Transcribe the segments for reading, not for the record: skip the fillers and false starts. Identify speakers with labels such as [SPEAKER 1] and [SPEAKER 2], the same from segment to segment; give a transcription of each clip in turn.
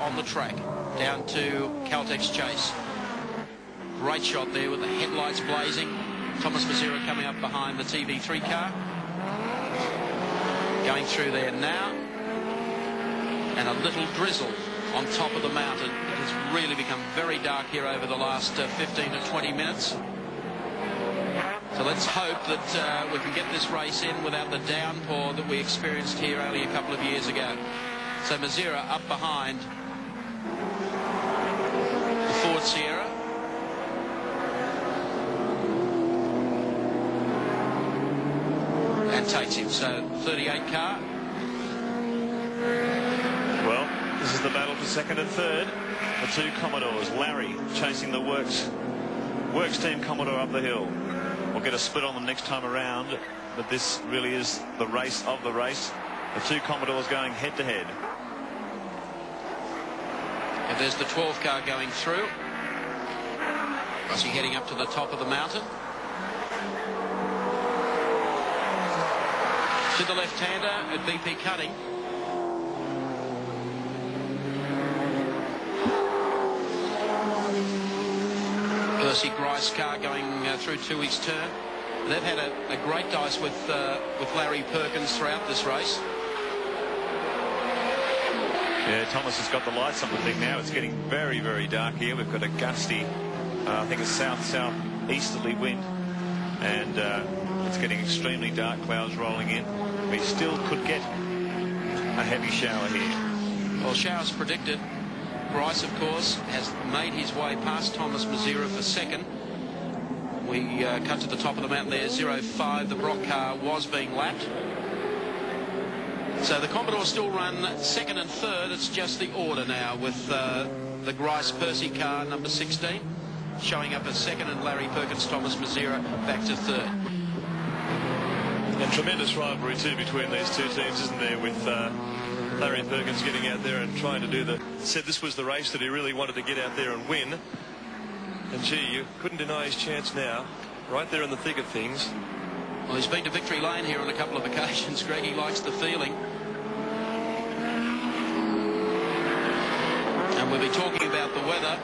[SPEAKER 1] on the track, down to Caltex Chase. Great shot there with the headlights blazing. Thomas Mazira coming up behind the TV3 car. Going through there now. And a little drizzle on top of the mountain. It has really become very dark here over the last 15 to 20 minutes. So let's hope that we can get this race in without the downpour that we experienced here only a couple of years ago. So Mazira up behind the Ford Sierra. And takes him. So 38 car.
[SPEAKER 2] Well, this is the battle for second and third. The two Commodores. Larry chasing the Works team Commodore up the hill. We'll get a split on them next time around, but this really is the race of the race. The two Commodores going head to head.
[SPEAKER 1] And there's the 12 car going through. Rossi heading up to the top of the mountain. To the left-hander at BP Cutting. Percy Grice car going through to his turn. They've had a great dice with Larry Perkins throughout this race.
[SPEAKER 2] Yeah, Thomas has got the lights on the thing now. It's getting very, very dark here. We've got a gusty, I think a south-southeasterly wind, and it's getting extremely dark, clouds rolling in. We still could get a heavy shower here.
[SPEAKER 1] Well, showers predicted. Grice, of course, has made his way past Thomas Mazira for second. We cut to the top of the mountain there, 05. The Brock car was being lapped. So the Commodore still run second and third. It's just the order now with the Grice Percy car, number 16, showing up as second, and Larry Perkins, Thomas Mazira back to third.
[SPEAKER 3] And tremendous rivalry too between these two teams, isn't there, with Larry Perkins getting out there and trying to do said this was the race that he really wanted to get out there and win. And gee, you couldn't deny his chance now, right there in the thick of things.
[SPEAKER 1] Well, he's been to victory lane here on a couple of occasions, Greg. He likes the feeling. And we'll be talking about the weather.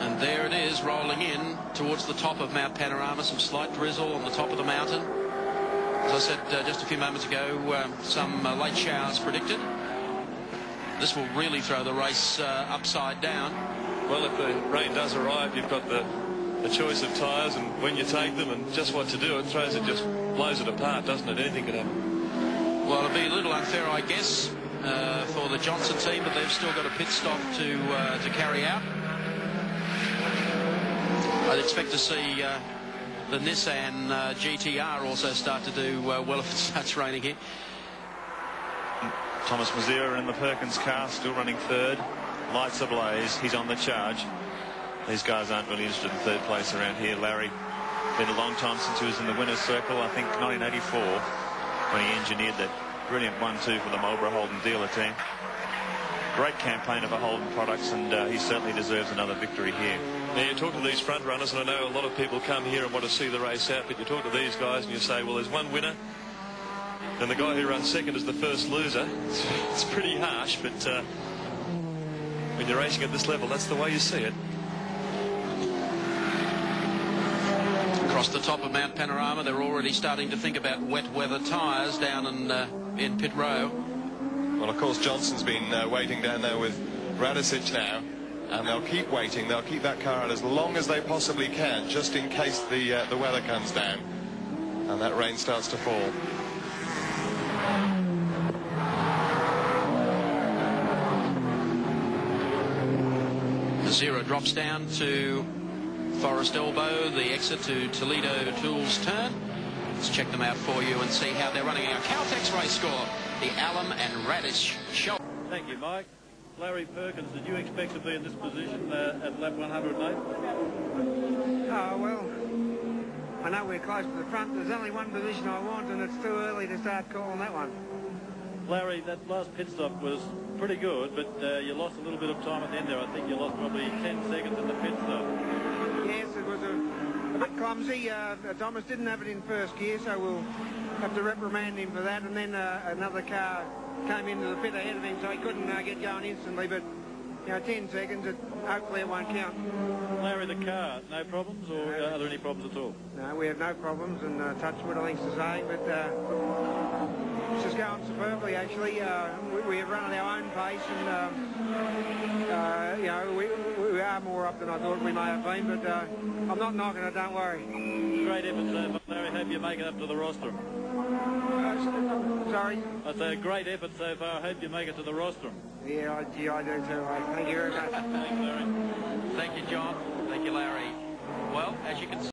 [SPEAKER 1] And there it is, rolling in towards the top of Mount Panorama. Some slight drizzle on the top of the mountain. As I said just a few moments ago, some late showers predicted. This will really throw the race upside down.
[SPEAKER 3] Well, if the rain does arrive, you've got the choice of tyres and when you take them and just what to do. It throws it, just blows it apart, doesn't it? Anything could happen.
[SPEAKER 1] Well, it'll be a little unfair, I guess, for the Johnson team, but they've still got a pit stop to carry out. I'd expect to see the Nissan GTR also start to do well if it starts raining here.
[SPEAKER 2] Thomas Mazira in the Perkins car, still running third. Lights ablaze. He's on the charge. These guys aren't really interested in third place around here. Larry, been a long time since he was in the winner's circle. I think 1984 when he engineered that brilliant 1-2 for the Marlboro Holden dealer team. Great campaigner for Holden products, and he certainly deserves another victory here.
[SPEAKER 3] Now, you talk to these front runners, and I know a lot of people come here and want to see the race out, but you talk to these guys and you say, well, there's one winner, and the guy who runs second is the first loser. It's pretty harsh, but when you're racing at this level, that's the way you see it.
[SPEAKER 1] Across the top of Mount Panorama, they're already starting to think about wet weather tyres down in pit row.
[SPEAKER 4] Well, of course, Johnson's been waiting down there with Radicic now, and they'll keep waiting. They'll keep that car out as long as they possibly can, just in case the weather comes down and that rain starts to fall.
[SPEAKER 1] Mazira drops down to Forest Elbow, the exit to Toledo Tools turn. Let's check them out for you and see how they're running. Our Caltex race score, the Alum and Radish show.
[SPEAKER 5] Thank you, Mike. Larry Perkins, did you expect to be in this position at lap 108?
[SPEAKER 6] Oh, well, I know we're close to the front. There's only one position I want, and it's too early to start calling that one.
[SPEAKER 5] Larry, that last pit stop was pretty good, but you lost a little bit of time at the end there. I think you lost probably 10 seconds in the pit stop.
[SPEAKER 6] Yes, it was a bit clumsy. Thomas didn't have it in first gear, so we'll have to reprimand him for that. And then another car came into the pit ahead of him, so he couldn't get going instantly. But 10 seconds, hopefully it won't count.
[SPEAKER 5] Larry, the car, no problems, or are there any problems at all?
[SPEAKER 6] No, we have no problems, and touch wood, I think it's the same, but it's just going superbly, actually. We have run at our own pace, and, you know, we are more up than I thought we may have been, but I'm not knocking it, don't worry.
[SPEAKER 5] Great effort so far, Larry. Hope you make it up to the rostrum.
[SPEAKER 6] Sorry?
[SPEAKER 5] I say a great effort so far. Hope you make it to the rostrum.
[SPEAKER 6] Yeah, I do too, mate. Thank you very much.
[SPEAKER 5] Thanks, Larry.
[SPEAKER 1] Thank you, John. Thank you, Larry. Well, as you can see,